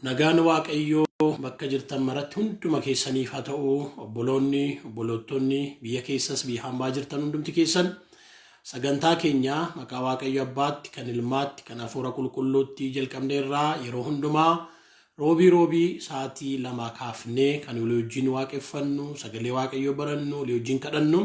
Nagaan Waaqayyoo bakka jirtan maratti hunduma keessaniif haa ta'u, obboloonni, obbolottonni biyya keessas biyya hambaa jirtan hundumti keessan sagantaa keenya maqaa Waaqayyo Abbaatti, kan Ilmaatti, kan Hafuura Qulqulluutti jalqabneerraa yeroo hundumaa roobii sa'aatii 2 kaafnee kan walii wajjin waaqeffannu, sagalee Waaqayyoo barannu, walii wajjin kadhannu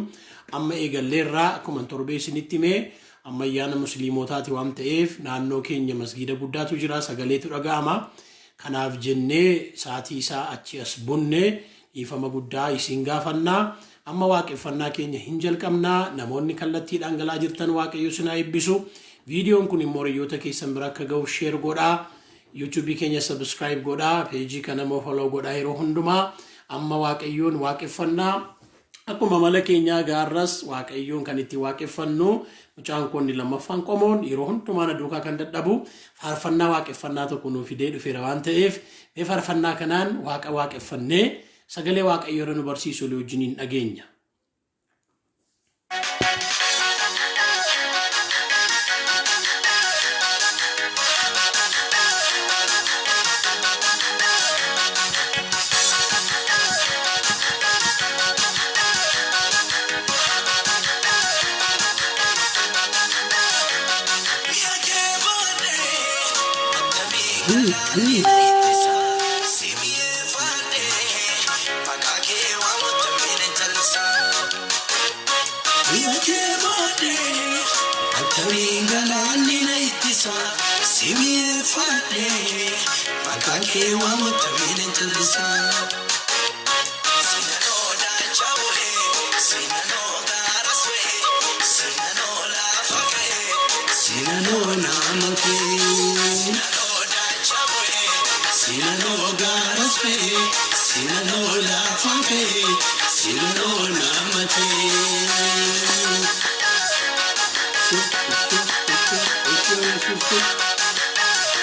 amma eegalleerraa. Akkuma torbee isinitti himee amma ayyaana musliimotaati waan ta'eef naannoo keenya masgiida guddaatu jira, sagaleetu dhaga'ama. Kanaaf jennee sa'aatii isaa achi as bunne dhiifama guddaa isin gaafannaa. Amma waaqeffannaa keenya hin jalqabnaa. Namoonni kallattiidhaan galaa jirtan Waaqayyo isin haa eebbisu. Viidiyoon kun immoo hiriyoota keessan bira akka ga'u sheer godhaa. YouTube keenya subscribe godhaa. Peejii kana immoo follow godhaa yeroo hundumaa. Amma Waaqayyoon waaqeffannaa. Akkuma mala keenyaa gaarras Waaqayyoon kan itti waaqeffannu. Mucaan kun lammaffaan qomoon yeroo hundumaa na duukaa kan dadhabu faarfannaa waaqeffannaa tokko nuuf fidee dhufeera waan ta'eef mee faarfannaa kanaan Waaqa waaqeffannee sagalee Waaqayyoo nu barsiisu wajjiniin dhageenya.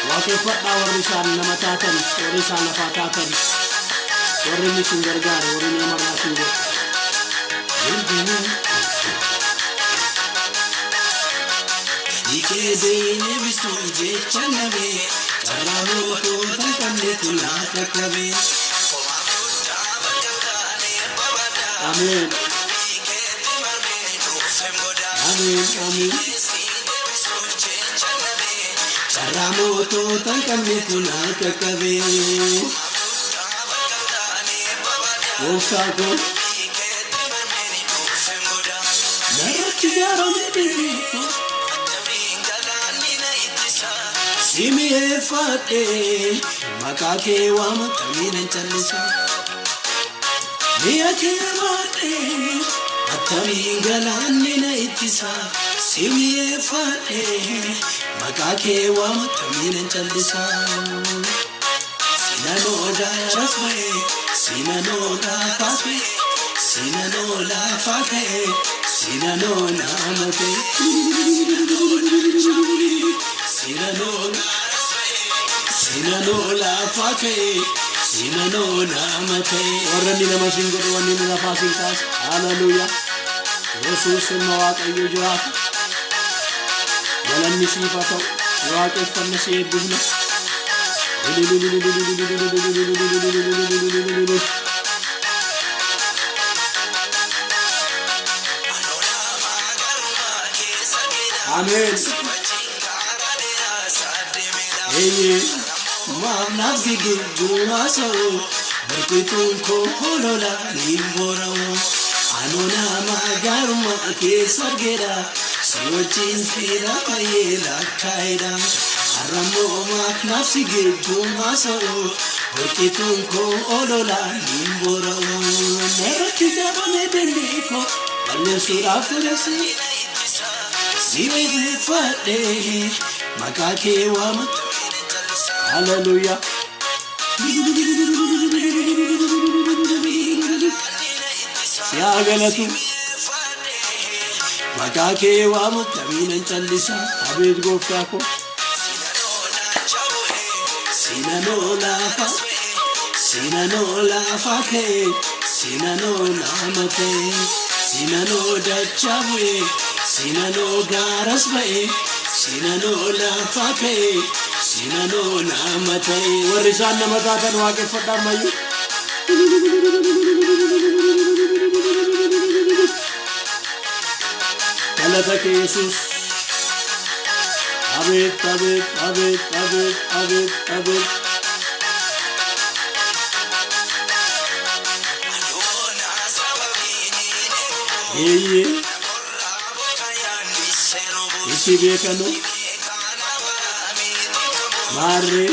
Waaqeffadhaa warri isaan nama taatan, warri isaan lafaa taatan, warri inni isin gargaare, warri namarraa isin godhe. Gadikee deemee bisuu jecha nabee carraa mootoota kanneen tulaa qaqqabee. Ameen. Ameen. Ameen. Ramoota kanneen tulaa qaqqabee. Oofsaako. Narratti jaaramee deebi'ee. Simi'eeffadhee maqaa kee waamata miidhan callisa. Mi'a kee baadhee attamiin galaanni na ittisa. Simi'eeffadhee maqaa kee waamata miidhan callisa. Sinanooda rasba'ee sinanooda faasba'ee sinanooda faaka'ee sinanooda amatee. Sinanooda sinanooda faaka'ee sinanooda amatee. Warra inni nama siin godhe wanni inni lafaa siin kaase. Hallelujah. Yesuus ilma Waaqayyoo jiraata. Galanni siif haa ta'u. Waaqeffanna si eebbifna. Ameen. Maamnaaf gigirraa sa'u barkeetuun koo holola ni boora'u. Anoo nama gaarummaa keessa argeedha. Si wajjin fiira baay'ee lakkaa'eedha. Har'ammoo maamnaaf gigirraa sa'u barkeetuun koo holola ni boora'u. Narratti jabalee dandeekoo balleessuudhaaf turesi. Si beeksifadhee maqaa kee waamata. Hallelujah. Siyaa galatu maqaa kee waamata miidhan callisa. Abeet gooftaa koo. Sinanoo lafa ka'ee sinanoo namatee sinanoo dachaa bu'ee sinanoo gaaras ba'ee sinanoo lafa ka'ee sinano namatai warrisan namatatan waaqeffadhaa ammayyu galata kee Yesuus abet abet abet abet abet abet Yeye isi bekano mare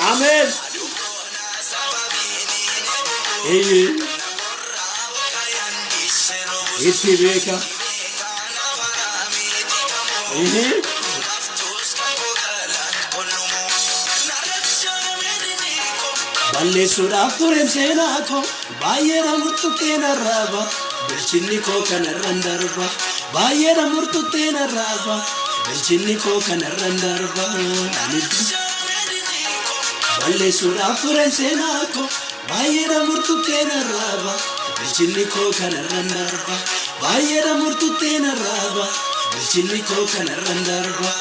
amen Yeye isi beka Balle suudhaaf tureen seenaa koo baay'eedha murtuuteen arraaba bilchinni koo kanarraan darba baay'eedha murtuuteen arraaba bilchinni koo kanarraan darba Balle suudhaaf tureen seenaa koo baay'eedha murtuuteen arraaba bilchinni koo kanarraan darba baay'eedha murtuuteen arraaba bilchinni koo kanarraan darba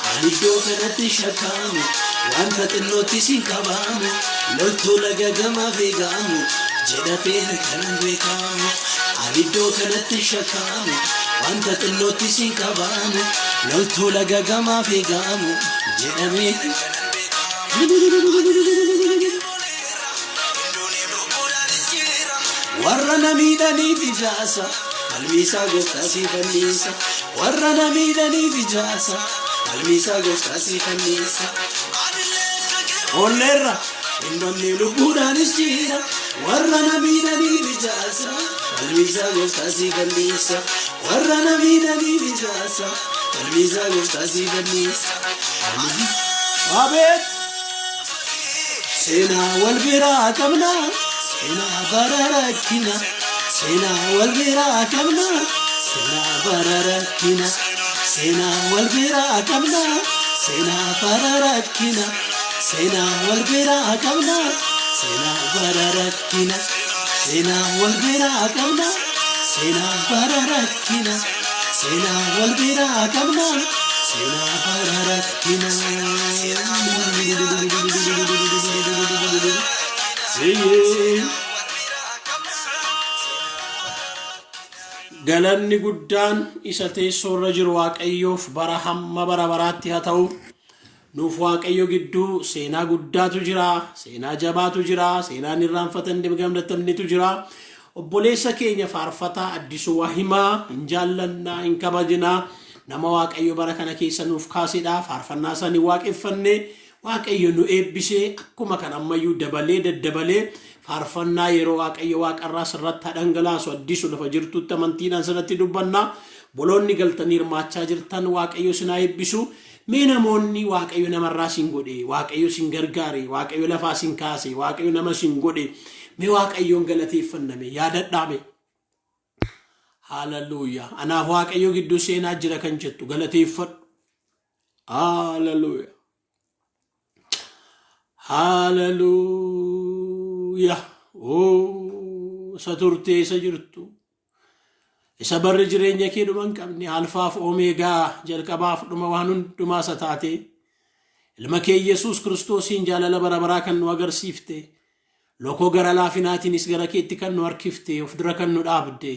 ani iddoo kanatti shakkaamu wanta xinnootti siin qabaamu loltuu laga gamaa feegaamu jedhateen kanan beekaamu ani iddoo kanatti shakkaamu wanta xinnootti siin qabaamu loltuu laga gamaa feegaamu jedhameen warra namiidhaniif ijaasa qalbiisaa gooftaa si fanniisa warra namiidhaniif ijaasa qalbiisaa gooftaa si fanniisa Olera, indonni lubbuudhaanis jira warra namiidhaniif ijaasa qalbiisaa gooftaa si fanniisa warra namiidhaniif ijaasa qalbiisaa gooftaa si fanniisa Abet seenaa wal biraa qabna seenaa bara rakkina seenaa wal biraa qabna seenaa bara rakkina seenaa wal biraa qabna seenaa bara rakkina Sena walbira qabna sena bararakkina sena walbira qabna sena bararakkina sena walbira qabna sena bararakkina Galanni guddaan isa teessoorra jiru Waaqayyoof bara hamma bara baraatti haa ta'u Nuuf Waaqayyo gidduu seenaa guddaatu jira, seenaa jabaatu jira, seenaan irraanfatan gamdatamnetu jira. Obboleessa keenya faarfataa Addisuu Wahimaa hin jaallannaa hin kabajinaa nama Waaqayyo bara kana keessa nuuf kaasedha. Faarfannaa isaanii waaqeffanne Waaqayyo nu eebbisee akkuma kan ammayyuu dabalee daddabalee faarfannaa yeroo Waaqayyo waaqarraa sirratti dhangalaasu Addisuu lafa jirtutti amantiidhaan sirratti dubbanna. Boloonni galtanii hirmaachaa jirtan Waaqayyo sinaa eebbisu. Mee namoonni Waaqayyo namarraa sin godhe Waaqayyo sin gargaare Waaqayyo lafaa sin kaase Waaqayyo nama sin godhe mee Waaqayyoon galateeffanname yaadadhaame Hallelujah anaaf Waaqayyo gidduu seenaa jira kan jettu galateeffadhu Hallelujah Hallelujah isa turtee isa jirtu Isa barri jireenya kee dhuman qabne alfaaf omeegaa jalqabaaf dhuma waan hundumaa isa taate ilma kee Yesuus Kiristoosiin jaalala bara baraa kan nu agarsiifte lokoo gara laafinaatiinis gara keetti kan nu harkifte of dura kan nu dhaabde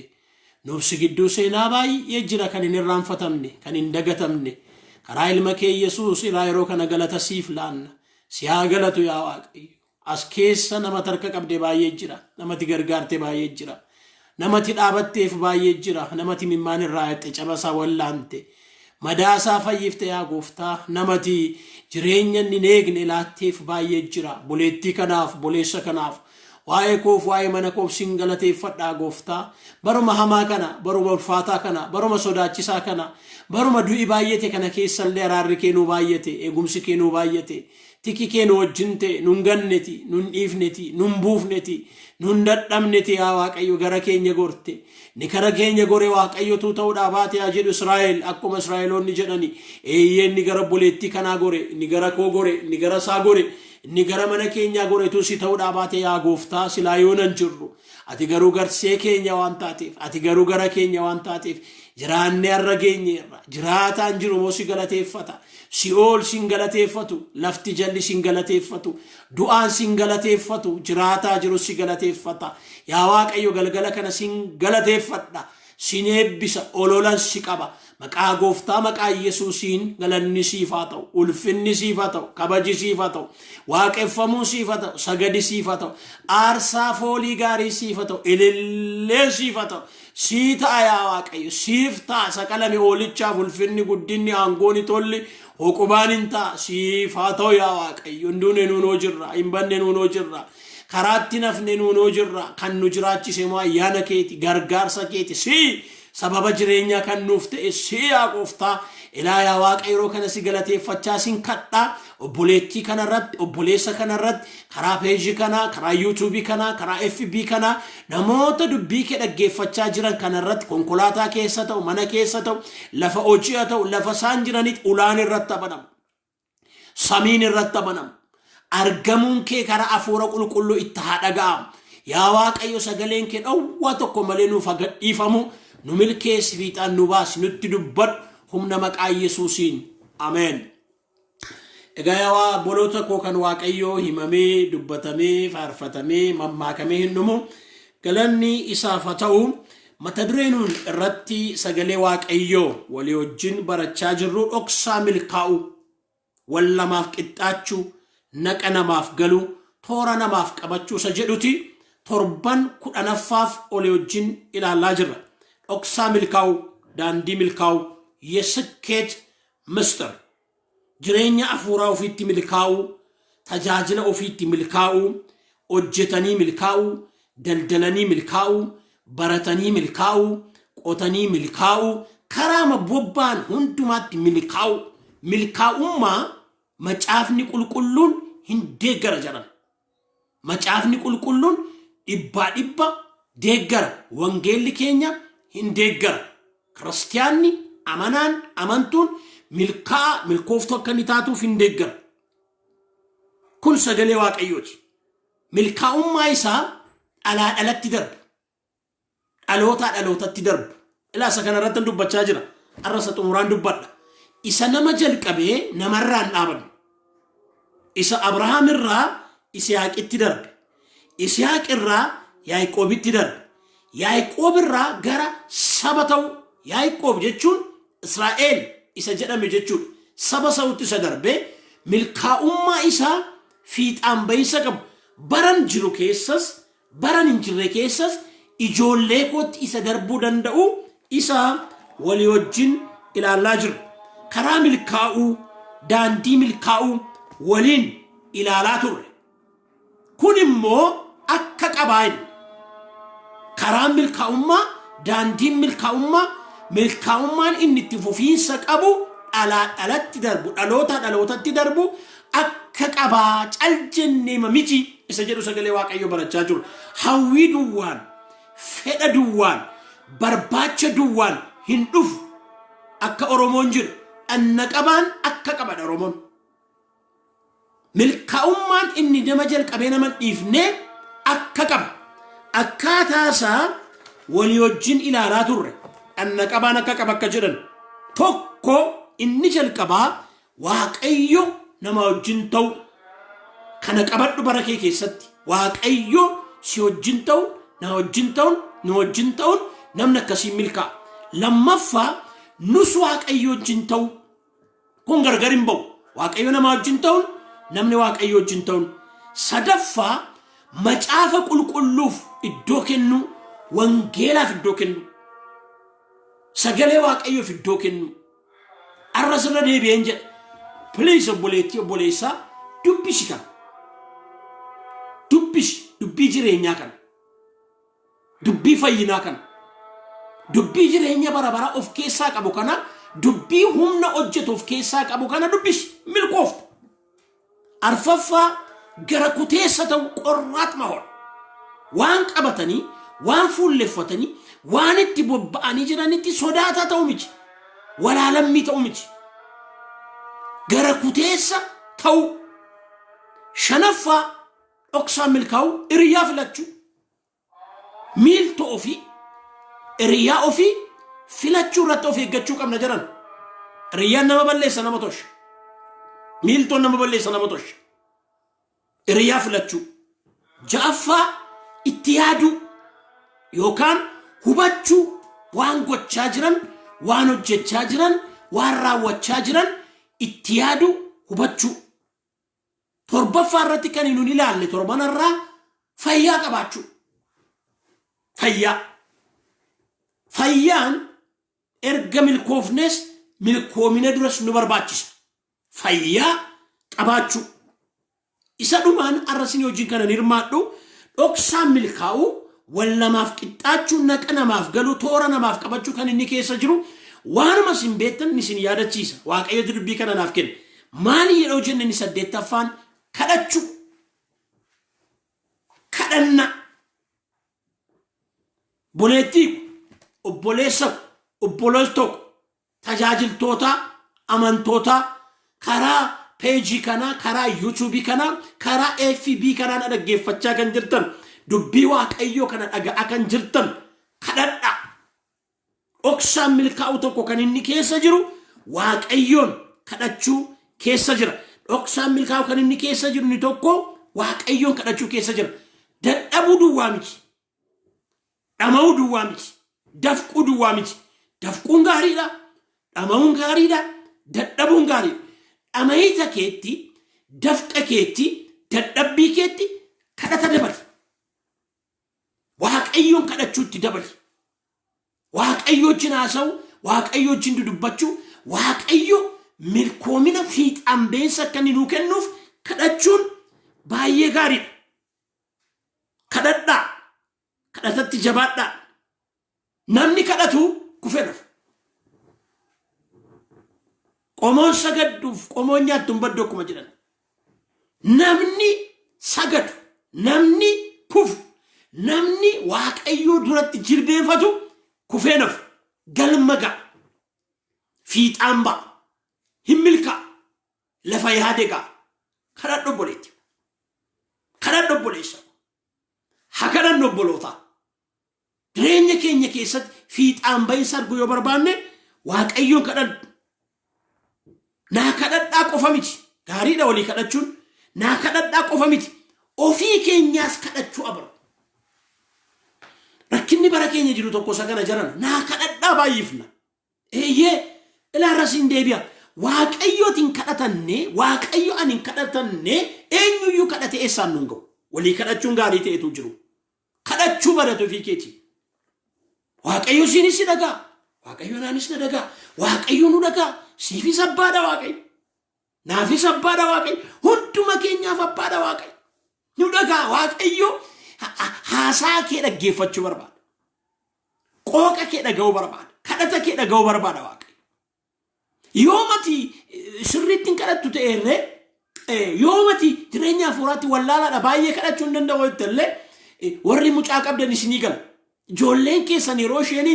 nuuf si gidduu seenaa baay'ee jira kan hin irraanfatamne kan hin dagatamne karaa ilma kee Yesuus irraa yeroo kana galata siif laanna si haa galatu yaa Waaqayyo as keessa nama tarka qabde baay'ee jira namatti gargaarte baay'ee jira Namati dhaabatteef baay'ee jira namati mimmaan irraa yatte cabasaa wallaante madaasaa fayyifte yaa gooftaa namati jireenya inni eegne laatteef baay'ee jira buleettii kanaaf buleessa kanaaf waa'ee koof waa'ee mana koof sin galateeffadhaa gooftaa baruma hamaa kana baruma ulfaataa kana baruma sodaachisaa kana baruma du'i baay'ate kana keessallee araarri kee nuu baay'ate eegumsi kee nuu baay'ate tiki kee nu wajjin ta'e nun ganneti nun dhiifneti nun buufneti nun dadhabneti yaa Waaqayyo gara keenya gorte ni kara keenya gore Waaqayyotu ta'uudhaa baate yaa jedhu Israa'el akkuma Israa'eloonni jedhani inni gara buleettii kanaa gore ni gara koo gore ni gara saa gore ni gara mana keenya goretu si ta'uudhaa baate yaa gooftaa silaa yoonan jirru ati garuu garsee keenya waan taateef ati garuu gara keenya waan taateef jiraanne har'a geenyeerra jiraataan jiru moo si galateeffata si'ool sin galateeffatu lafti jalli sin galateeffatu du'aan sin galateeffatu jiraataa jiru si galateeffata yaa Waaqayyo galgala kana sin galateeffadha sin eebbisa ololan si qaba maqaa gooftaa maqaa Yesuusiin galanni siif haa ta'u ulfinni siif haa ta'u kabaji siif haa ta'u waaqeffamuun siif haa ta'u sagadi siif haa ta'u aarsaa foolii gaarii siif haa ta'u ililleen siif haa ta'u sii ta'a yaa Waaqayyo siif ta'a saqalame oolichaaf ulfinni guddinni aangooni tolli hoqubaan hin ta'a siif haa ta'u yaa Waaqayyo hunduun nuunoo jirra hin banne nuunoo jirra karaatti nafne nuunoo jirra kan nu jiraachise moo ayyaana keeti gargaarsa keeti sii sababa jireenya kan nuuf ta'e si yaa gooftaa ilaa yaa Waaqayyo kana si galateeffachaa sin kadhaa obboleettii kana irratti obboleessa kana irratti karaa peejii kana karaa YouTube kana karaa FB kana namoota dubbii kee dhaggeeffachaa jiran kana irratti konkolaataa keessa ta'u mana keessa ta'u lafa hojii ta'u lafa isaan jiranitti ulaan irratti abanamu samiin irratti abanamu argamuun kee karaa hafuura qulqulluu itti haa dhaga'amu yaa Waaqayyo sagaleen kee dhawwa tokko malee nuuf gadhiifamu nu milkeessi fiixaan nu baasi nutti dubbadhu humna maqaa Yesuusiin ameen. Egaa yaa boloota koo kan Waaqayyo himamee dubbatamee faarfatamee mammaakamee hin dhumu galanni isaaf haa ta'u mata dureen nuun irratti sagalee Waaqayyo walii wajjin barachaa jirru dhoksaa milkaa'u wal lamaaf qixxaachuu naqa namaaf galu toora namaaf qabachuu isa jedhuti torban 10ffaaf walii wajjin ilaalaa jirra. dhoksaa milkaa'u daandii milkaa'u የስኬት ምስጢር jireenya afuuraa ofiitti milkaa'u tajaajila ofiitti milkaa'u hojjetanii milkaa'u daldalanii milkaa'u baratanii milkaa'u qotanii milkaa'u karaa bobbaan hundumaatti milkaa'u milkaa'ummaa macaafni qulqulluun hin deeggara jedhan macaafni qulqulluun dhibba deeggara wangeelli keenya hin deeggara kiristaanni amanaan amantuun milkooftu akka inni taatuuf hin deeggara kun sagalee Waaqayyooti milkaa'ummaa isaa dhalaa dhalatti darbu dhalootaa dhalootatti darbu ilaasa kana irratti dubbachaa jira arrasa xumuraan dubbadha isa nama jalqabee namarraan dhaaban isa Abrahaam irraa Isiyaaqitti darbe Isiyaaq irraa Yaaqoobitti darbe Yaaqoob irraa gara saba ta'u Yaaqoob jechuun Israa'el isa jedhame jechuudha saba sa'utti isa darbe milkaa'ummaa isaa fiixaan bahiisa qabu baran jiru keessas baran hin jirre keessas ijoollee kootti isa darbuu danda'u isa walii wajjin ilaalaa jiru karaa milkaa'uu daandii milkaa'uu waliin ilaalaa turre kun immoo akka qabaa'in karaa milkaa'ummaa daandiin milkaa'ummaan inni itti fufiinsa qabu dhalaa dhalatti darbu dhalootaa dhalootatti darbu akka qabaa cal jennee miti isa jedhu sagalee Waaqayyo barachaa jiru hawwii duwwaan fedha duwwaan barbaacha duwwaan hin dhufu akka Oromoon jiru anna qabaan akka qabadha Oromoon milkaa'ummaan inni nama jalqabee nama dhiifne akka qaba akkaataasaa walii wajjin ilaalaa turre anna qabaan akka qaba akka jedhan tokko inni jalqabaa Waaqayyo nama wajjin ta'u kana qabadhu bara kee keessatti Waaqayyo si wajjin ta'u na wajjin ta'u nu wajjin ta'u namni akkasii milkaa'a lammaffaa nus Waaqayyo wajjin ta'u kun gargar hin ba'u Waaqayyo nama wajjin ta'u namni Waaqayyo wajjin ta'u sadaffaa macaafa qulqulluuf iddoo kennu wangeelaaf iddoo kennu sagalee Waaqayyoof iddoo kennu arrasirra deebi'een jedha please obboleessaa dubbisi kan dubbii jireenyaa kan dubbii fayyinaa kan dubbii jireenya bara of keessaa qabu kana dubbii humna hojjetu of keessaa qabu kana dubbisi milkoofta arfaffaa gara kuteessa ta'u qorraat mahol waan qabatanii waan fuulleffatanii waan itti bobba'anii jiranitti sodaata ta'u miti walaalamii ta'u miti gara kuteessa ta'u shanaffaa dhoksaa milkaa'u hiriyaa filachuu miiltoo ofii hiriyaa ofii filachuu irratti of eeggachuu qabna jiran. Riyyaan nama balleessa nama tosh. Miiltoon nama balleessa nama tosh. Riyyaa filachuu. Ja'affaa itti yaaduu yookaan hubachuu waan gochaa jiran, waan hojjechaa jiran, waan raawwachaa jiran itti yaaduu hubachuu. Torbaffaa irratti kan nuti ilaalle torbanarraa fayyaa qabaachuu. Fayyaan erga milkoofnes milkoomina duras nu barbaachisa. Fayyaa qabaachuu. Isa dhumaan arrasini hojiin kana hirmaadhu dhoksaan milkaa'u wal namaaf qixxaachuu naqa namaaf galuu toora namaaf qabachuu kan inni keessa jiru waanuma sin beektan isin yaadachiisa. Waaqayyo dubbii kana naaf kenne. Maali yeroo jenne ni 8ffaan kadhachuu. Kadhanna. Boleettii obboleessa obboloottoo tajaajiltoota amantoota karaa peejii kana karaa YouTube kana karaa FB kana dhaggeeffachaa kan jirtan dubbii waaqayyoo kana dhaga'aa kan jirtan kadhadha. Dhoksaan milkaa'u tokko kan inni keessa jiru waaqayyoon kadhachuu keessa jira. Dhoksaan milkaa'u kan inni keessa jiru ni tokko waaqayyoon kadhachuu keessa jira. Dadhabuu duwwaa miti. Dhama'uu duwwaa miti. Dafquu duwwaa miti. Dafquun gaariidha. Dhama'uun gaariidha. Dadhabuun gaariidha. Dhamayita keetti, dafqa keetti, dadhabbii keetti kadhata dabali. Waaqayyoon kadhachuutti dabali. Waaqayyoo wajjin haasa'u, waaqayyoo wajjin dudubbachuu, waaqayyo milkoomina fiixaan beensa akka inni nuu kennuuf kadhachuun baay'ee gaariidha. Kadhadhaa. Kadhatatti jabaadhaa. Namni kadhatu kufee dhufa. Qomoon sagaduuf qomoon nyaattuun baddoo akkuma jedhan. Namni sagadu, namni kufu, namni waaqayyoo duratti jilbeenfatu kufee dhufa. Galma ga'a. Fiixaan ba'a. Hin milkaa'a. Lafa yaade ga'a. Kadhadhu obboleetti. Kadhadhu obboleessa. Haa kadhannu obbolootaa. Jireenya keenya keessatti fiixaan ba'iinsa arguu yoo barbaanne waaqayyoon kadhadhu. Naa kadhadhaa qofa miti. Gaariidha walii kadhachuun. Naa kadhadhaa qofa miti. Ofii keenyaas kadhachuu abaru. Rakkinni bara keenya jiru tokko isa kana jiran. Naa kadhadhaa baay'ifna. Eeyyee ilaarrasiin deebi'a. Waaqayyootiin kadhatanne, waaqayyo ani hin kadhatanne eenyuyyuu kadhate eessaan nuun ga'u. Walii kadhachuun gaarii ta'etu jiru. Kadhachuu baratu ofii keetii. Waaqayyo siinis dhagaa. Waaqayyo naanis na dhagaa. Waaqayyo nu dhagaa. Siifis abbaadha waaqayyo. Naafis abbaadha waaqayyo. Hunduma keenyaaf abbaadha waaqayyo. Nu dhagaa waaqayyo haasaa kee dhaggeeffachuu barbaada. Qooqa kee dhaga'uu barbaada. Kadhata kee dhaga'uu barbaada waaqayyo. Yoomati sirriitti hin kadhattu ta'erree yoomati jireenya hafuuraatti wallaalaadha baay'ee kadhachuu hin danda'u illee warri mucaa qabdan isinii gala. Ijoolleen keessan yeroo isheen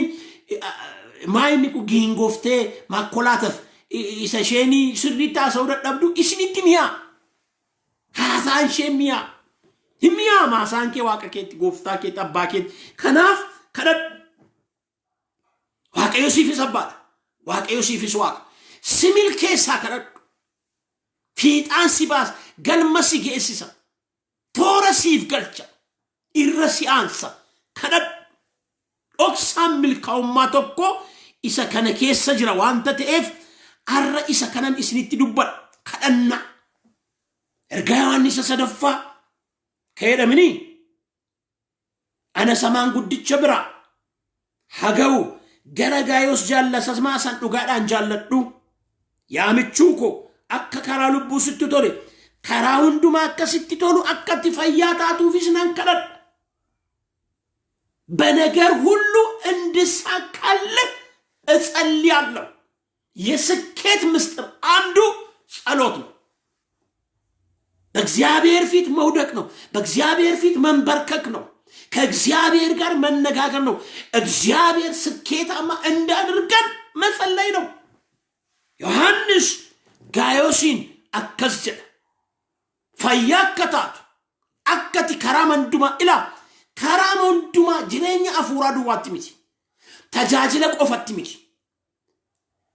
maayini ku giingooftee makkolaataaf isa isheen sirriitti haasa'uu dadhabdu isinitti mi'aa. Haasaan ishee mi'aa. Hin mi'aa haasaan kee waaqa keetti gooftaa keetti abbaa keetti. Kanaaf kadhadhu. Waaqayyo siifis abbaadha. Waaqayyo siifis waaqa. Simil keessaa kadhadhu. Fiixaan si baasa. Galma si geessisa. Toora siif galcha. Irra si aansa. Kadhadhu. Dhoksaan milkaa'ummaa tokko isa kana keessa jira waanta ta'eef har'a isa kanan isinitti dubbadha. Kadhanna. Ergaa Yohaannis 3ffaa ka'eedhamini. Ana samaan guddicha bira haga'u gara Gaayoos jaallasamaa san dhugaadhaan jaalladhu. Yaamichuu koo akka karaa lubbuu sitti tole karaa hundumaa akka sitti tolu akka itti fayyaa taatuufis nan kadhadha. በነገር ሁሉ እንድሳካልህ እጸልያለሁ። የስኬት ምስጢር አንዱ ጸሎት ነው። በእግዚአብሔር ፊት መውደቅ ነው። በእግዚአብሔር ፊት መንበርከክ ነው። ከእግዚአብሔር ጋር መነጋገር ነው። እግዚአብሔር ስኬታማ እንዳድርገን መጸለይ ነው። ዮሐንስ ጋዮሲን አከዝጀ ፈያከታት አከቲ ከራመንዱማ ኢላ ከራመንዱማ ጅሬኛ አፉራ ዱዋት ሚቲ tajaajila qofatti miti.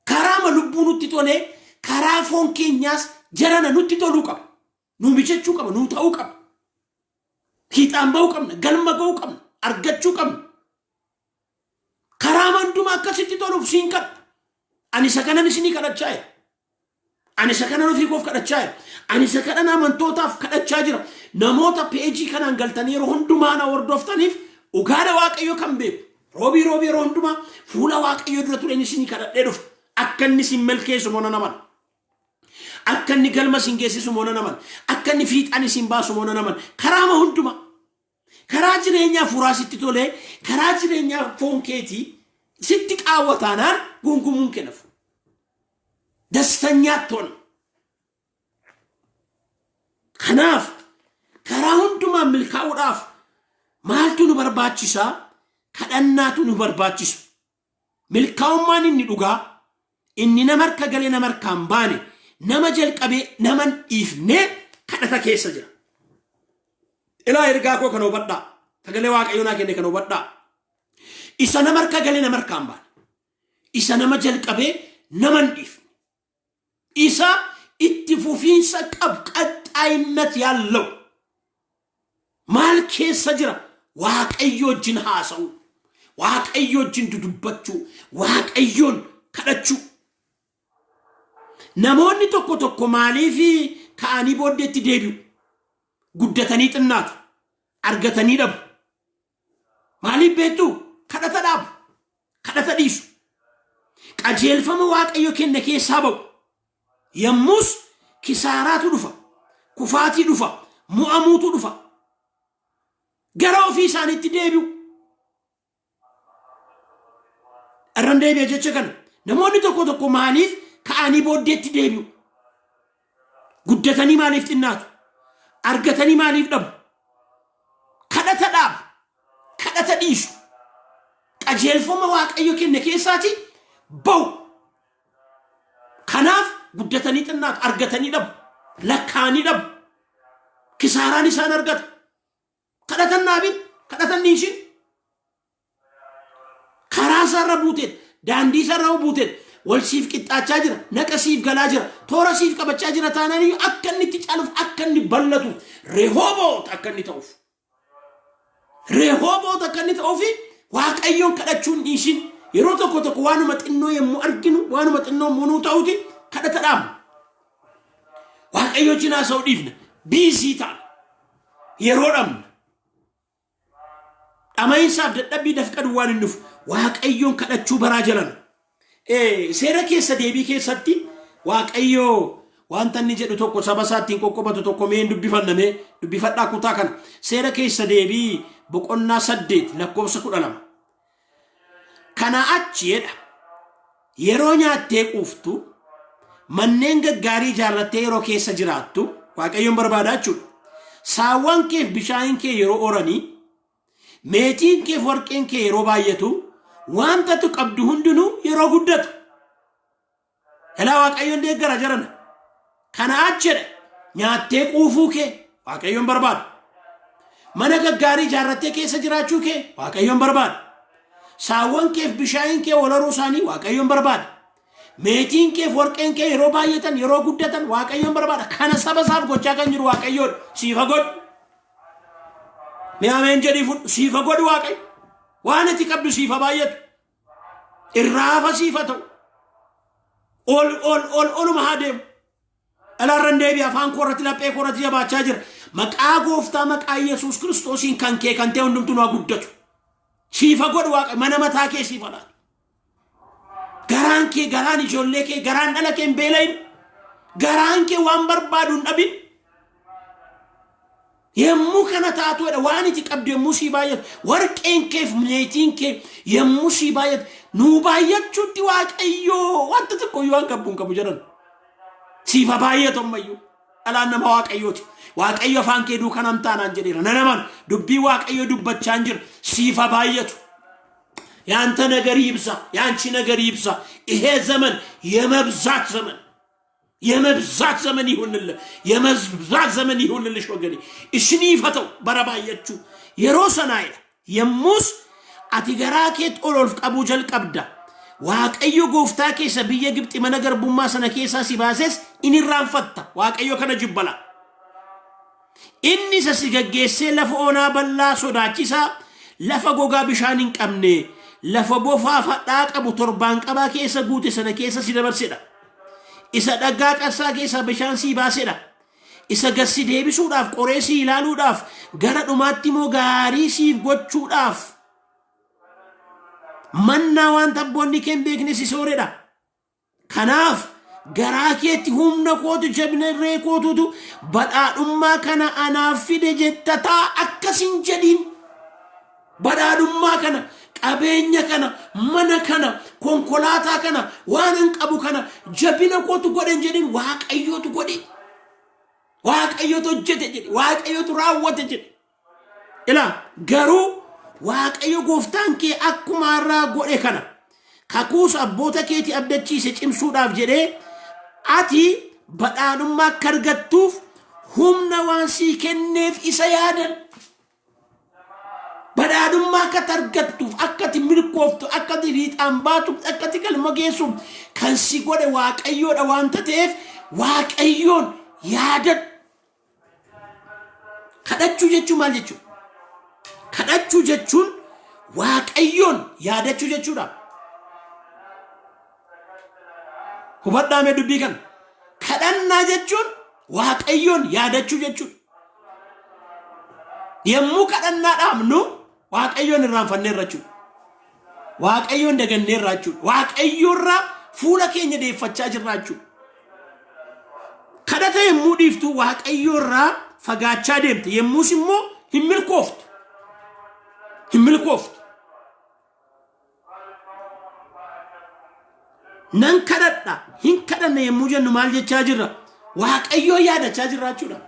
Karaa lubbuu nutti tolee karaa foon keenyaas jarana nutti toluu qaba. Nu michachuu qaba, nu ta'uu qaba. Hiixaan ba'uu qabna, galma ga'uu qabna, argachuu qabna. Karaa hundumaa akkasitti toluuf siin qaba. Ani sakanan isinii kadhachaa jira. Ani sakanan ofii koof kadhachaa jira. Ani sakanan amantootaaf kadhachaa jira. Namoota peejii kanaan galtanii yeroo hundumaa na hordoftaniif dhugaadha Waaqayyo kan beeku. Roobii yeroo hundumaa fuula Waaqayyo dura ture isinii kadhadhee dhufa. Akka inni isin milkeessu moona naman. Akka inni galma isin geessisu moona naman. Akka inni fiixaan isin baasu moona naman. Karaama hundumaa. Karaa jireenyaa fuuraa sitti tolee, karaa jireenyaa foon keetii sitti qaawwataanaan gungumuun kennafu. Dastanyaa toon. Kanaaf karaa hundumaa milkaa'uudhaaf maaltu nu barbaachisaa? Kadhannaatu nu barbaachisu. Milkaa'ummaan inni dhugaa, inni nama harka galee nama harkaan baane, nama jalqabee nama dhiifnee kadhata keessa jira. Ilaa ergaa koo kan hubadhaa. Sagalee Waaqayyoo naa kenne kan hubadhaa. Isa nama harka galee nama harkaan baane. Isa nama jalqabee nama dhiifne. Isa itti fufiinsa qabu qaxxaayinat yaallau. Maal keessa jira? Waaqayyoo wajjin haasa'u. Waaqayyoo wajjin dudubbachuu. Waaqayyoon kadhachuu. Namoonni tokko maaliifi ka'anii booddeetti deebi'u? Guddatanii xinnaatu. Argatanii dhabu. Maaliif beektu? Kadhata dhaabu. Kadhata dhiisu. Qajeelfama Waaqayyo kenne keessaa ba'u. Yommus kisaaraatu dhufa. Kufaatii dhufa. Mu'amuutu dhufa. Gara ofii isaaniitti deebi'u. Irraan deebi'a jecha kana. Namoonni tokko maaliif ka'anii booddeetti deebi'u? Guddatanii maaliif xinnaatu? Argatanii maaliif dhabu? Kadhata dhaabu. Kadhata dhiisu. Qajeelfama Waaqayyo kenne keessaati ba'u. Kanaaf guddatanii xinnaatu, argatanii dhabu, lakkaanii dhabu. Kisaaraan isaan argata. Kadhatan naabin, kadhatan dhiisin. Karaa isaarra buuteen, daandii isaarra buuteen wal siif qixxaachaa jira, naqa siif galaa jira, toora siif qabachaa jira taananii akka inni itti caaluuf, akka inni bal'atuuf, Rehooboot akka inni ta'uuf. Rehooboot akka inni ta'uufi Waaqayyoon kadhachuun dhiisin. Yeroo tokko waanuma xinnoo yemmuu arginu, waanuma xinnoo munuu ta'uti kadhata dhaabu. Waaqayyo cinaa sa'u dhiifna. Biisii ta'a. Yeroo dhabna. Dhamainsaaf dadhabbii dafqadu waan hin dhufu. Waaqayyoon kadhachuu baraa jalan. Seera keessa deebii keessatti Waaqayyo wanta inni jedhu tokko saba isaattiin qoqqobatu tokko mee dubbifanname dubbifadhaa kutaa kana. Seera keessa deebii boqonnaa 8 lakkoofsa 12. Kana achi jedha. Yeroo nyaattee quuftu manneen gaggaarii jaarrattee yeroo keessa jiraattu Waaqayyoon barbaadaa jechuudha. Saawwan keef bishaan kee yeroo oranii, meetiin keef warqeen kee yeroo baay'atu, wanta tu qabdu hundinuu yeroo guddatu. Helaa Waaqayyoon deeggara jarana. Kana achi jedha. Nyaattee quufuu kee Waaqayyoon barbaada. Mana gaggaarii jaarrattee keessa jiraachuu kee Waaqayyoon barbaada. Saawwan keef bishaan kee walaruu isaanii Waaqayyoon barbaada. Meetiin keef warqeen kee yeroo baay'atan yeroo guddatan Waaqayyoon barbaada. Kana saba isaaf gochaa kan jiru Waaqayyoon siifa godhu. Mee ameen jedhii fudhu siifa godhu Waaqayyo. Waan ati qabdu siifa baay'atu. Irraafa siifa ta'u. Oluma haa deemu. Alaarran deebii afaan koorratti laphee koorratti jabaachaa jira. Maqaa gooftaa maqaa Yesuus Kiristoosiin kan kee kan ta'e hundumtuu nu haa guddatu. Siifa godhu Waaqayyo. Mana mataa kee siifa laatu. Garaan kee, garaan ijoollee kee, garaan dhala kee hin beelayin. Garaan kee waan barbaadu hin dhabin. Yemmuu kana taatuudha waan iti qabdu yemmuu sii baay'atu. Warqeen keef meetiin kee yemmuu sii baay'atu. Nuu baay'achuutti Waaqayyoo wanta tokkoyyuu waan qabdu hin qabu jedhan. Siifa baay'atu ammayyuu. Dhalaan nama Waaqayyooti. Waaqayyo afaan kee duukan amtaanaan jedheera. Nanaman dubbii Waaqayyo dubbachaan jira. Siifa baay'atu. ያንተ ነገር ይብዛ ያንቺ ነገር ይብዛ ይሄ ዘመን የመብዛት ዘመን ይሁንልህ የመብዛት ዘመን ይሁንልሽ ወገኔ እሽኒ ፈተው በረባየቹ የሮሰናይ የሙስ ati garaa kee ololf qabuu jalqabda waaqayyo gooftaa keessa biyya Gibxi mana garbummaa sana keessaa si baases inni irraanfatta waaqayyo kana jibbala inni isa si gaggeessee lafa onaa bal'aa sodaachisaa lafa gogaa bishaan hin qabne lafa bofaa fadhaa qabu torbaan qabaa keessa guute sana keessa si dabarsedha isa dhaggaa qarsaa keessa bishaan si baasedha isa gassi deebisuudhaaf qoree si ilaaluudhaaf gara dhumaatti moo gaarii siif gochuudhaaf mannaa waan tabboonni kee hin beekne si sooredha kanaaf garaa keetti humna kootu jabina irree kootutu badhaadhummaa kana anaaf fide jettataa akkasin jedhiin badhaadhummaa kana qabeenya kana mana kana konkolaataa kana waan hin qabu kana jabina kootu godhen jedhiin waaqayyootu godhe waaqayyootu hojjete jedhe waaqayyootu raawwate jedhe ilaa garuu waaqayyo gooftaan kee akkuma irraa godhe kana kakuus abboota keetii abdachiise cimsuudhaaf jedhee ati badhaadhummaa akka argattuuf humna waan sii kenneef isa yaadan badhaadhummaa akka argattuuf akkati milkooftu akkati fiixaan baatu akkati galma geessuuf kan si godhe waaqayyoodha waanta ta'eef waaqayyoon yaadan kadhachuu jechuun maal jechuudha kadhachuu jechuun waaqayyoon yaadachuu jechuudha hubadhaa mee dubbii kana kadhannaa jechuun waaqayyoon yaadachuu jechuudha yemmuu kadhannaa dhaabnu waaqayyoon irraanfanneerra jechuudha waaqayyoon daganneerra jechuudha waaqayyoorraa fuula keenya deeffachaa jirra jechuudha kadhata yemmuu dhiiftu waaqayyoorraa fagaachaa deemte yemmuus immoo hin milkooftu nan kadhadha hin kadhanne yemmuu jennu maal jechaa jirra waaqayyoo yaadachaa jirra jechuudha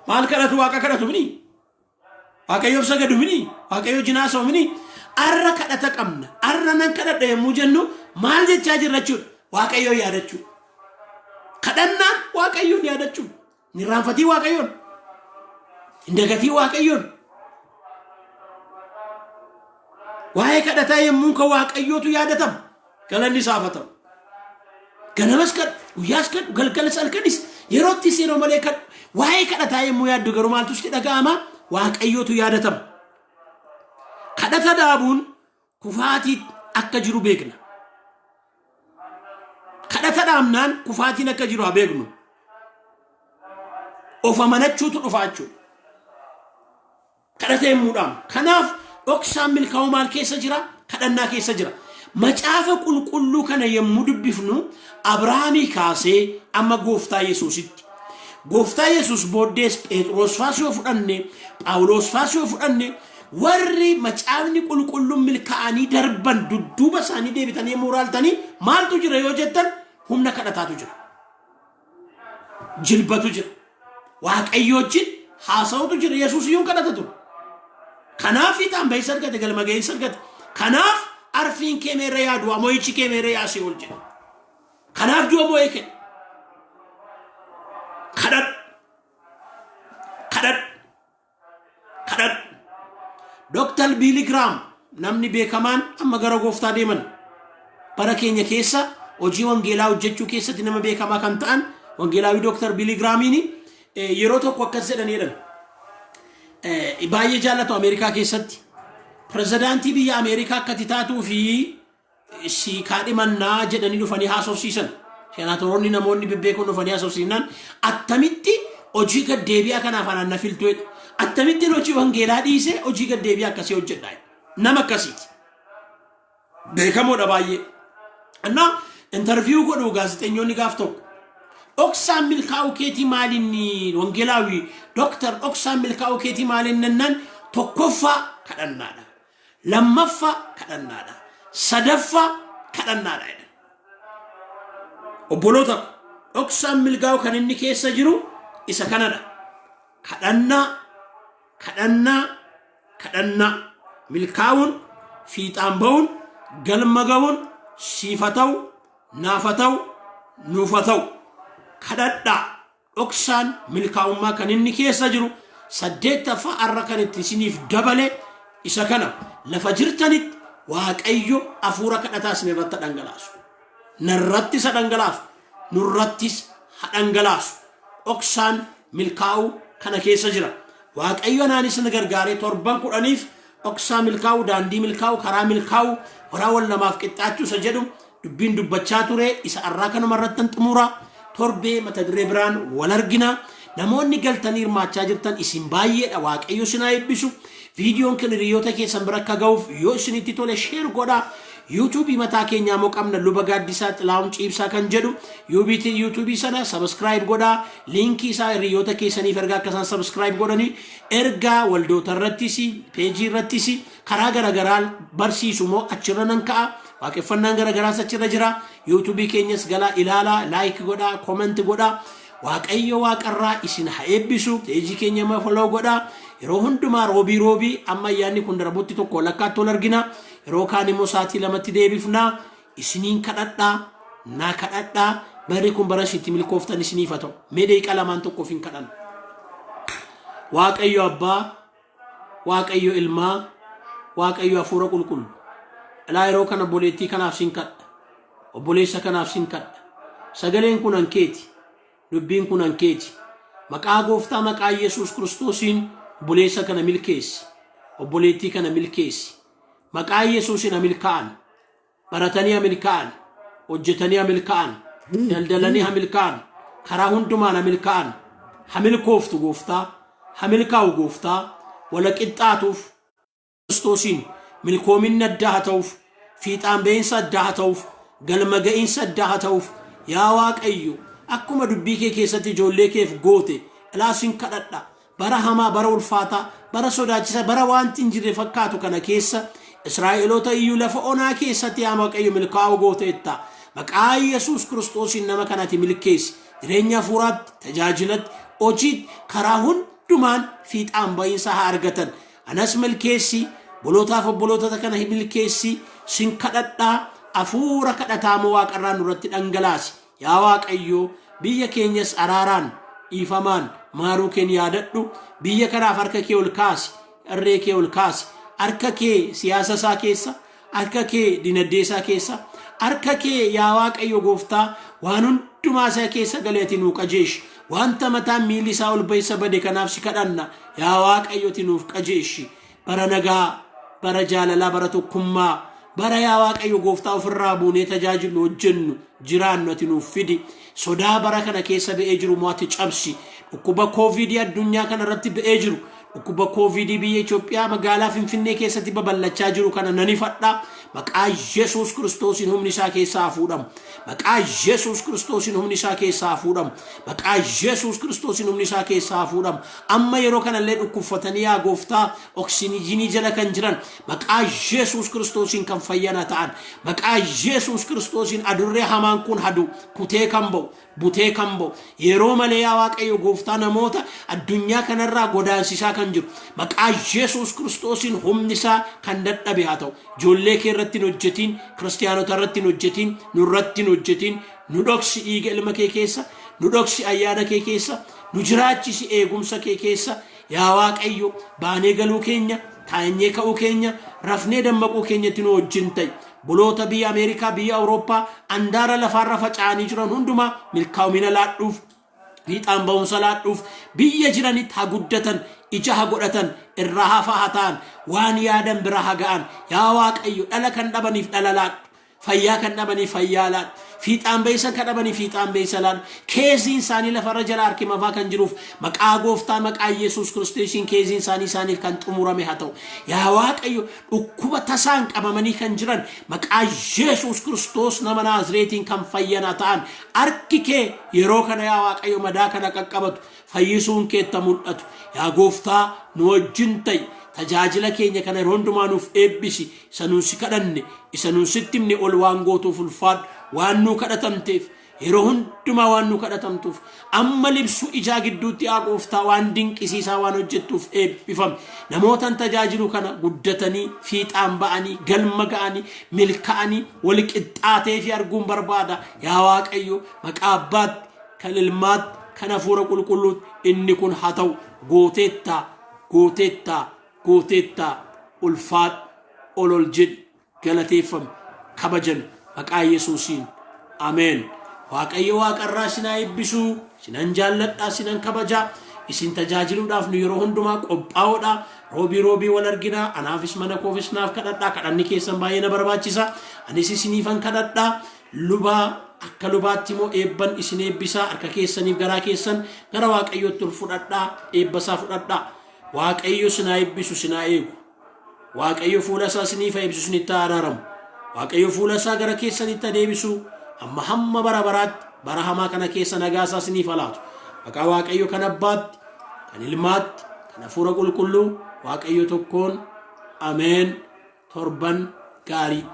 maal kadhatu waaqa kadhatu mini waaqayyoof sagadu mini waaqayyoo jinaasoo mini arra kadhata qabna arra nan kadhadha yemmuu jennu maal jechaa jirra jechuudha waaqayyoo yaadachuu kadhannaan waaqayyoon yaadachuu hin raanfatii waaqayyoon hin dagatii waaqayyoon waa'ee kadhataa yemmuu ka waaqayyootu yaadatamu galanni isaaf ta'u ganamas kadhu guyyaas kadhu galgalas halkanis yerootti yeroo malee kadhu waa'ee kadhataa yemmuu yaaddu garuu maaltu sitti dhaga'ama waaqayyootu yaadatama kadhata dhaabuun kufaatii akka jiru beekna kadhata dhaabnaan kufaatiin akka jiru haa beeknu of amanachuutu dhufaa jechuudha kadhata yemmuu dhaamu kanaaf dhoksaan milkaa'uu maal keessa jira kadhannaa keessa jira macaafa qulqulluu kana yemmuu dubbifnu Abrahaamii kaasee amma gooftaa Yesuusitti gooftaa Yesuus booddees Phexros faasoo fudhanne Phaawulos faasoo fudhanne warri macaafni qulqulluun milkaa'anii darban dudduuba isaanii deebitanii moraaltanii maaltu jira yoo jettan humna kadhataatu jira jilbatu jira waaqayyootiin haasawutu jira Yesuus iyyuu kadhatatu kanaaf itaan baysa argate galma geessa argate kanaaf arfiin kee meerra yaadu amoyichi kee meerra yaasee ol jedha kanaaf du'a moo'ee kenna kadhadhu Dr. Billy Graham namni beekamaan amma gara gooftaa deeman bara keenya keessa hojii wangeelaa hojjechuu keessatti nama beekamaa kan ta'an wangeelaawi Dr. Billy Grahamiin yeroo tokko akkas jedhaniidhan baay'ee jaallatu Ameerikaa keessatti pirezidaantii biyya Ameerikaa akka titaatuu fi si kaadhimannaa jedhanii dhufanii haasofsiisan senaatoroonni namoonni bebbeekuun dhufanii haasofsiisan attamitti hojii gaddeebi'aa kanaaf anaan filtuudha attamitti hojii wangeelaa dhiisee hojii gaddeebi'aa akkasii hojjedha nama akkasiiti beekamoodha baay'ee annaa interviyuu godhu gaazexeessonni gaaf tokko oksaan milkaa'uu keetii maalinni wangeelaawi Dr. oksaan milkaa'uu keetii maalinnan tokkoffaa kadhannaadha lammaffaa kadhannaadha sadaffaa kadhannaadha obboloota oksaan milkaa'uu kan inni keessa jiru isa kanadha kadhannaa milkaa'uun fiixaan ba'uun galma ga'uun siifa ta'u naafa ta'u nuufa ta'u kadhadhaa dhoksaan milkaa'ummaa kan inni keessa jiru saddeettaffaa arra kan itti isiniif dabale isa kana لفجرتني waaqayyo afuura kadhataas nirratti dhangalaasu narrattis dhangalaasu nurrattis dhangalaasu oksaan milkaa'u kana keessa jira waaqayyo naanis na gargaaree torban kudhaniif oksaa milkaa'u daandii milkaa'u karaa milkaa'u horaa wal namaaf qixxaachuu isa jedhu dubbiin dubbachaa ture isa arraa kanuma irratti xumura torbee mata duree biraan wal argina namoonni galtanii hirmaachaa jirtan isin baay'eedha waaqayyo sinaa eebbisu viidiyoon kan hiriyoota keessan bira akka ga'uuf yoo isinitti tole sheer godhaa YouTube mataa keenyaa moo qabna luba gaaddisaa xilaa'uun ciibsaa kan jedhu YouTube sana subscribe godhaa linkii isaa hiriyoota keessaniif ergaa akkasaan subscribe godhanii ergaa waldoota irrattis peejii irrattis karaa garagaraa barsiisu moo achirra nan ka'a waaqeffannaan garagaraas achirra jira YouTube keenyas galaa ilaalaa like godhaa comment godhaa waaqayyo waaqarraa isin haa eebbisu peejii keenya ma follow godhaa yeroo hundumaa roobii amma yaanni kun darbutti tokko lakkaatti ol argina yeroo kaan immoo saatii lamatti deebifnaa isiniin kadhadhaa naa kadhadhaa bari kun barashitti milkooftan isiniif haa ta'u mee deeqa lamaan tokkoof hin kadhanna waaqayyo abbaa waaqayyo ilmaa waaqayyo hafuura qulqullu alaa yeroo kana obboleettii kanaaf sin kadha obboleessa kanaaf sin kadha sagaleen kun ankeeti dubbiin kun ankeeti maqaa gooftaa maqaa Yesuus Kiristoosiin obboleessa kana milkeessi obboleettii kana milkeessi maqaa Yesuusin milkaa'an baratanii milkaa'an hojjetanii milkaa'an daldalanii milkaa'an karaa hundumaan milkaa'an hamilkooftu gooftaa hamilkaa'u gooftaa wala qixxaatuuf Kiristoosiin milkoominni addaa ta'uuf fiixaan beeyinsa addaa ta'uuf galma ga'iinsa addaa ta'uuf yaa waaqayyo akkuma dubbii kee keessatti ijoollee keef goote ilaasin kadhadha bara hamaa bara ulfaataa bara sodaachisa bara wanti hin jirre fakkaatu kana keessa Israa'eloota iyyuu lafa onaa keessatti yaa waaqayyo milkaa'u gooteetta maqaa Yesuus Kiristoosiin nama kanatti milkeessi jireenya hafuuraatti tajaajilatti hojii karaa hundumaan fiixaan baay'insa haa argatan anas milkeessi bolootaaf obboloota kana milkeessi sin kadhadhaa hafuura kadhataamoo waaqarraa nurratti dhangalaasi yaa waaqayyo biyya keenyas araaraan ifamaan maaruu keen yaadadhu biyya kanaaf harka kee ol kaasi irree kee ol kaasi harka kee siyaasa isaa keessa harka kee dinagdee isaa keessa harka kee yaa waaqayyo gooftaa waan hundumaa isaa keessa galeeti nuu qajeeshi wanta mataan miilli isaa ol baysa bade kanaaf si kadhanna yaa waaqayyo ti nuuf qajeeshi bara nagaa bara jaalalaa bara tokkummaa bara yaa waaqayyo gooftaa ofirraa buunee tajaajilu hojjennu jiraannu ati nuuf fidi sodaa bara kana keessa ba'ee jiru mo'atti cabsi dhukkuba covid addunyaa kana irratti ba'ee jiru dhukkuba covid biyya Itoophiyaa magaalaa Finfinnee keessatti babal'achaa jiru kana nani fadha maqaa Yesuus Kiristoosiin humni isaa keessaa fuudhamu maqaa Yesuus Kiristoosiin humni isaa keessaa fuudhamu maqaa Yesuus Kiristoosiin humni isaa keessaa fuudhamu amma yeroo kanallee dhukkubfatanii yaa gooftaa oksijiinii jala kan jiran maqaa Yesuus Kiristoosiin kan fayyana ta'an maqaa Yesuus Kiristoosiin adurree hamaan kun hadu kutee kan ba'u butee kan ba'u yeroo malee yaa waaqayyo gooftaa namoota addunyaa kanarraa godaansisaa kan jiru maqaa Yesuus Kiristoosiin humni isaa kan dadhabe haa ta'u ijoollee kee irratti hojjetiin kiristaanota irratti hojjetiin nurratti hojjetiin nu dhoksi dhiiga ilma kee keessa nu dhoksi ayyaana kee keessa nu jiraachisi eegumsa kee keessa yaa waaqayyo baanee galuu keenya taa'ee ka'uu keenya rafnee dammaquu keenyatti nu wajjin ta'i boloota biyya Ameerikaa biyya Awurooppaa andaara lafaarra faca'anii jiran hundumaa milkaa'umina laadhuuf fiixaan ba'umsa laadhuuf biyya jiranitti haa guddatan ija haa godhatan irraa haa ta'an waan yaadan bira haa ga'an yaa waaqayyo dhala kan dhabaniif dhala laadhu fayyaa kan dhabaniif fayyaa laadhu fiixaan beeysan kan dhabaniif fiixaan beeysa laadhu keessiin isaanii lafarra jala harkifamee kan jiruuf maqaa gooftaa maqaa Yesuus Kiristoosiin keessiin isaaniif kan xumurame haa ta'u yaa waaqayyo dhukkuba tasaan qabamanii kan jiran maqaa Yesuus Kiristoos nama Naazreetiin kan fayyana ta'an harki kee yeroo kana yaa waaqayyo madaa kana qaqqabatu fayyisuun keetta mul'atu yaa gooftaa nu wajjin ta'i tajaajila keenya kana hundumaa nuuf eebbisi sanuun si kadhanne isanuun sitti himne ol waan gootuuf ulfaadhu waan nu kadhatamteef yeroo hundumaa waan nu kadhatamtuuf amma libsu ijaa gidduutti yaa gooftaa waan dinqisiisaa waan hojjettuuf eebbifame namootan tajaajilu kana guddatanii fiixaan ba'anii galma ga'anii milkaa'anii wal qixxaatee fi arguun barbaada yaa waaqayyo maqaa abbaatti kan ilmaatti kan hafuura qulqulluutti inni kun haa ta'u gooteetta ulfaadhu olol jedhi galateeffame kabajan maqaa Yesuusiin ameen. Waaqayyo waaqarraa sinaa eebbisu sinan jaalladhaa sinan kabajaa isin tajaajiluudhaaf nu yeroo hundumaa qophaa'oodha. Roobii wal arginaa anaafis mana koofis naaf kadhadhaa kadhanni keessan baay'ee na barbaachisa anis isiniifan kadhadhaa lubaa akka lubaatti immoo eebban isin eebbisaa harka keessaniif garaa keessan gara Waaqayyootti fudhadhaa eebbasaa fudhadhaa. Waaqayyo sinaa eebbisu sinaa eegu Waaqayyo fuula isaa isiniif eebbisu isinitti araaramu Waaqayyo fuula isaa gara keessanitti deebisu amma hamma bara baraatti bara hamaa kana keessa nagaa isaa isiniif laatu maqaa Waaqayyo kan abbaatti kan ilmaatti kan hafuura qulqulluu Waaqayyo tokkoon ameen. Torban gaarii.